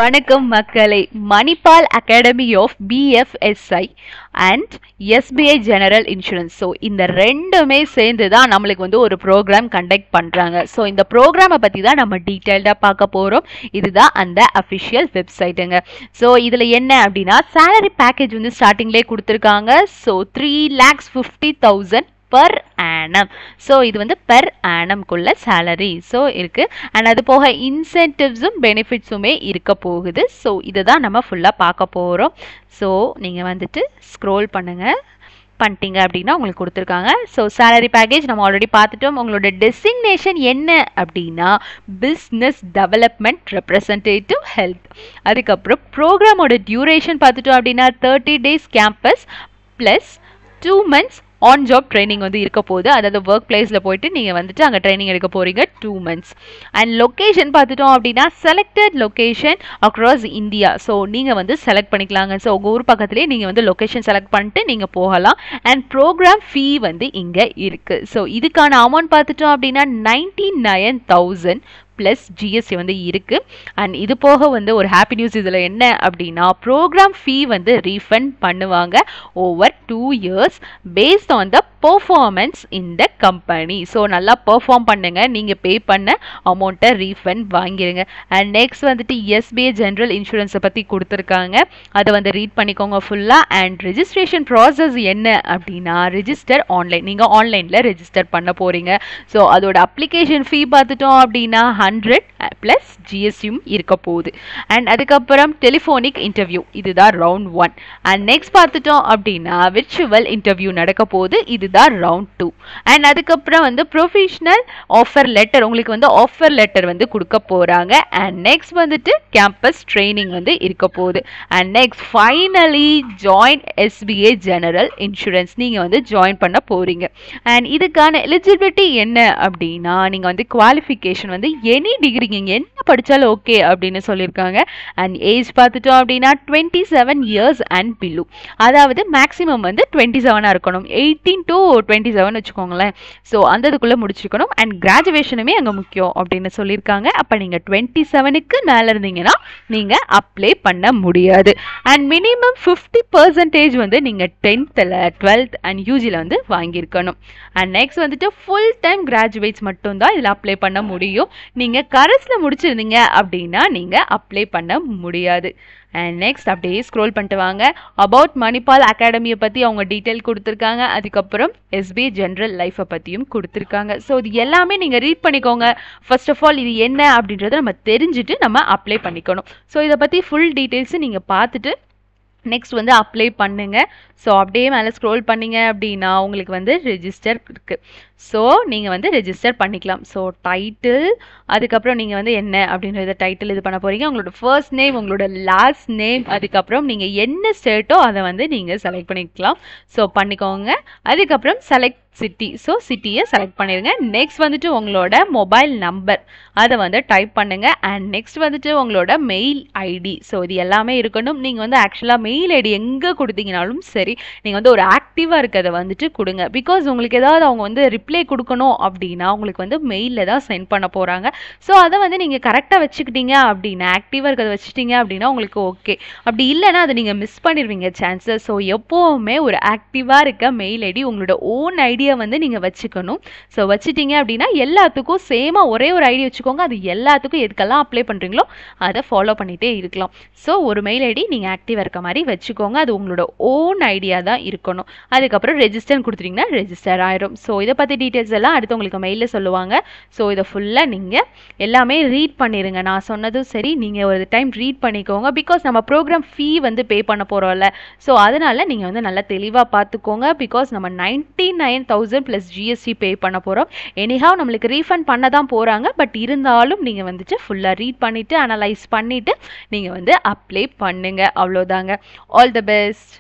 வணக்கம் மக்களே. Manipal academy of BFSI and SBI general insurance. So இந்த ரெண்டுமே சேர்ந்து தான் நம்மளுக்கு வந்து ஒரு ப்ரோக்ராம் கண்டக்ட் பண்ணுறாங்க. ஸோ இந்த ப்ரோக்ராமை பற்றி தான் நம்ம டீட்டெயில்டாக பார்க்க போகிறோம். இதுதான் அந்த அஃபிஷியல் வெப்சைட்டுங்க. ஸோ இதில் என்ன அப்படின்னா, சேலரி பேக்கேஜ் வந்து ஸ்டார்டிங்லேயே கொடுத்துருக்காங்க. So 3,50,000 per annum. ஸோ இது வந்து பெர் ஆனம்குள்ள சேலரி ஸோ இருக்கு. அண்ட் அது போக இன்சென்டிவ்ஸும் பெனிஃபிட்ஸுமே இருக்க போகுது. ஸோ இதை தான் நம்ம ஃபுல்லாக பார்க்க போகிறோம். ஸோ நீங்கள் வந்துட்டு ஸ்க்ரோல் பண்ணிட்டீங்க அப்படின்னா உங்களுக்கு கொடுத்துருக்காங்க. ஸோ சேலரி பேக்கேஜ் நம்ம ஆல்ரெடி பார்த்துட்டோம். உங்களோட டெசிக்னேஷன் என்ன அப்படின்னா பிஸ்னஸ் டெவலப்மெண்ட் ரெப்ரசன்டேட்டிவ் ஹெல்த். அதுக்கப்புறம் ப்ரோக்ராமோட டியூரேஷன் பார்த்துட்டோம் அப்படின்னா 30 days campus plus 2 months on job training வந்து இருக்க போகுது. அதாவது ஒர்க் பிளேஸில் போயிட்டு நீங்கள் வந்துட்டு அங்கே ட்ரைனிங் எடுக்க போகிறீங்க 2 months. அண்ட் லொக்கேஷன் பார்த்துட்டோம் அப்படின்னா selected location across India. So நீங்கள் வந்து செலக்ட் பண்ணிக்கலாங்க. ஸோ உங்கள் ஊர் பக்கத்துலேயே நீங்கள் வந்து லொக்கேஷன் செலக்ட் பண்ணிட்டு நீங்கள் போகலாம். அண்ட் ப்ரோக்ராம் ஃபீ வந்து இங்கே இருக்குது. ஸோ இதுக்கான அமௌண்ட் பார்த்துட்டோம் அப்படின்னா 99,000 ப்ளஸ் ஜிஎஸ்டி வந்து இருக்குது. அண்ட் இது போக வந்து ஒரு ஹாப்பி நியூஸ் இதில் என்ன அப்படின்னா, ப்ரோக்ராம் ஃபீ வந்து ரீஃபண்ட் பண்ணுவாங்க over 2 years based on the performance in the company. So நல்லா பர்ஃபார்ம் பண்ணுங்க, நீங்கள் பே பண்ண அமௌண்ட்டை ரீஃபண்ட் வாங்கிடுங்க. அண்ட் நெக்ஸ்ட் வந்துட்டு SBI ஜென்ரல் இன்சூரன்ஸை பற்றி கொடுத்துருக்காங்க. அதை வந்து ரீட் பண்ணிக்கோங்க ஃபுல்லாக. அண்ட் ரெஜிஸ்ட்ரேஷன் ப்ராசஸ் என்ன அப்படின்னா, ரெஜிஸ்டர் ஆன்லைன், நீங்கள் ஆன்லைனில் ரெஜிஸ்டர் பண்ண போகிறீங்க. ஸோ அதோட அப்ளிகேஷன் ஃபீ பார்த்துட்டோம் அப்படின்னா 100 ப்ளஸ் ஜிஎஸ்டியும் இருக்க போகுது. அண்ட் அதுக்கப்புறம் டெலிஃபோனிக் இன்டர்வியூ, இதுதான் ரவுண்ட் 1. அண்ட் நெக்ஸ்ட் பார்த்துட்டோம் அப்படின்னா விர்ச்சுவல் இன்டர்வியூ நடக்க போகுது, இதுதான் ரவுண்ட் 2. அண்ட் அதுக்கப்புறம் வந்து ப்ரொஃபஷனல் ஆஃபர் லெட்டர், உங்களுக்கு வந்து ஆஃபர் லெட்டர் வந்து கொடுக்க போகிறாங்க. அண்ட் நெக்ஸ்ட் வந்துட்டு கேம்பஸ் ட்ரைனிங் வந்து இருக்க போகுது. And next finally join SBI general insurance, நீங்கள் வந்து ஜாயின் பண்ண போகிறீங்க. அண்ட் இதுக்கான எலிஜிபிலிட்டி என்ன அப்படின்னா, நீங்கள் வந்து குவாலிஃபிகேஷன் வந்து எனி டிகிரி, நீங்கள் என்ன படித்தாலும் ஓகே அப்படின்னு சொல்லியிருக்காங்க. அண்ட் ஏஜ் பார்த்துட்டோம் அப்படின்னா 27 years அண்ட் பிலோ, அதாவது மேக்ஸிமம் வந்து 27 இருக்கணும். 18 to 27 வச்சுக்கோங்களேன். ஸோ அந்த இதுக்குள்ளே முடிச்சிருக்கணும். அண்ட் கிராஜுவேஷனுமே அங்கே முக்கியம் அப்படின்னு சொல்லியிருக்காங்க. அப்போ நீங்கள் 27க்கு மேலே இருந்தீங்கன்னா நீங்கள் அப்ளை பண்ண முடியாது. அண்ட் மினிமம் 50% வந்து நீங்கள் 10th 12th அண்ட் யூஜியில் வந்து வாங்கியிருக்கணும். அண்ட் நெக்ஸ்ட் வந்துட்டு ஃபுல் டைம் கிராஜுவேட்ஸ் மட்டும்தான் இதில் அப்ளை பண்ண முடியும். நீங்கள் கரஸில் முடிச்சிருந்தீங்க அப்படின்னா நீங்கள் அப்ளை பண்ண முடியாது. அண்ட் நெக்ஸ்ட் அப்படியே ஸ்க்ரோல் பண்ணிட்டு வாங்க. அபவுட் மணிபால் அகாடமியை பற்றி அவங்க டீட்டெயில் கொடுத்துருக்காங்க. அதுக்கப்புறம் SBI ஜென்ரல் லைஃப்பை பற்றியும் கொடுத்துருக்காங்க. ஸோ இது எல்லாமே நீங்கள் ரீட் பண்ணிக்கோங்க. ஃபர்ஸ்ட் ஆஃப் ஆல் இது என்ன அப்படின்றத நம்ம தெரிஞ்சுட்டு நம்ம அப்ளை பண்ணிக்கணும். ஸோ இதை பற்றி ஃபுல் டீட்டெயில்ஸு நீங்கள் பார்த்துட்டு நெக்ஸ்ட் வந்து அப்ளை பண்ணுங்க. ஸோ அப்படியே மேலே ஸ்க்ரோல் பண்ணிங்க அப்படின்னா உங்களுக்கு வந்து ரெஜிஸ்டர் இருக்குது. ஸோ நீங்கள் வந்து ரெஜிஸ்டர் பண்ணிக்கலாம். ஸோ டைட்டில், அதுக்கப்புறம் நீங்கள் வந்து என்ன அப்படின்றத டைட்டில் இது பண்ண போகிறீங்க. உங்களோட ஃபர்ஸ்ட் நேம், உங்களோட லாஸ்ட் நேம், அதுக்கப்புறம் நீங்கள் என்ன ஸ்டேட்டோ அதை வந்து நீங்கள் செலக்ட் பண்ணிக்கலாம். ஸோ பண்ணிக்கோங்க. அதுக்கப்புறம் செலக்ட் சிட்டி, ஸோ சிட்டியை செலக்ட் பண்ணிடுங்க. நெக்ஸ்ட் வந்துட்டு உங்களோட மொபைல் நம்பர் அதை வந்து டைப் பண்ணுங்க. அண்ட் நெக்ஸ்ட் வந்துட்டு உங்களோட மெயில் ஐடி. ஸோ இது எல்லாமே இருக்கணும். நீங்கள் வந்து ஆக்சுவலாக மெயில் ஐடி எங்கே கொடுத்தீங்கனாலும் சரி, நீங்கள் வந்து ஒரு ஆக்டிவாக இருக்கிறத வந்துட்டு கொடுங்க. பிகாஸ் உங்களுக்கு ஏதாவது அவங்க வந்து ரிப்ளை கொடுக்கணும் அப்படின்னா உங்களுக்கு வந்து மெயிலில் தான் சென்ட் பண்ண போகிறாங்க. ஸோ அதை வந்து நீங்கள் கரெக்டாக வச்சுக்கிட்டீங்க அப்படின்னா, ஆக்டிவாக இருக்கிறத வச்சுட்டீங்க அப்படின்னா உங்களுக்கு ஓகே. அப்படி இல்லைன்னா அதை நீங்கள் மிஸ் பண்ணிடுவீங்க சான்சஸ். ஸோ எப்போவுமே ஒரு ஆக்டிவாக இருக்க மெயில் ஐடி, உங்களோட ஓன் ஐடியா வந்து நீங்க வச்சுக்கணும். ஸோ வச்சுட்டீங்க அப்படின்னா எல்லாத்துக்கும் சேமா ஒரே ஒரு ஐடி வச்சுக்கோங்க. அது எல்லாத்துக்கும் எதுக்கெல்லாம் அப்ளை பண்றீங்களோ அதை ஃபாலோ பண்ணிட்டே இருக்கலாம். ஸோ ஒரு மெயில் ஐடி நீங்க ஆக்டிவா இருக்க மாதிரி வச்சுக்கோங்க. அது உங்களோட ஓன் ஐடியா தான் இருக்கணும். அதுக்கப்புறம் ரெஜிஸ்டர் கொடுத்துட்டீங்கன்னா ரெஜிஸ்டர் ஆயிரும். ஸோ இதை பத்தி டீட்டெயில்ஸ் எல்லாம் அடுத்து உங்களுக்கு மெயில சொல்லுவாங்க. ஸோ இதை ஃபுல்லா நீங்க எல்லாமே ரீட் பண்ணிருங்க. நான் சொன்னதும் சரி, நீங்க ஒரு டைம் ரீட் பண்ணிக்கோங்க. பிகாஸ் நம்ம ப்ரோக்ராம் ஃபீ வந்து பே பண்ண போறோம்ல. ஸோ அதனால நீங்க வந்து நல்லா தெளிவா பார்த்துக்கோங்க. பிகாஸ் நம்ம 99,000 ப்ளஸ் ஜிஎஸ்டி பே பண்ண போகிறோம். எனிஹாவ் நம்மளுக்கு ரீஃபண்ட் பண்ண தான் போகிறாங்க. பட் இருந்தாலும் நீங்கள் வந்துட்டு ஃபுல்லாக ரீட் பண்ணிவிட்டு அனலைஸ் பண்ணிவிட்டு நீங்கள் வந்து அப்ளை பண்ணுங்க. அவ்வளோதாங்க. All the best.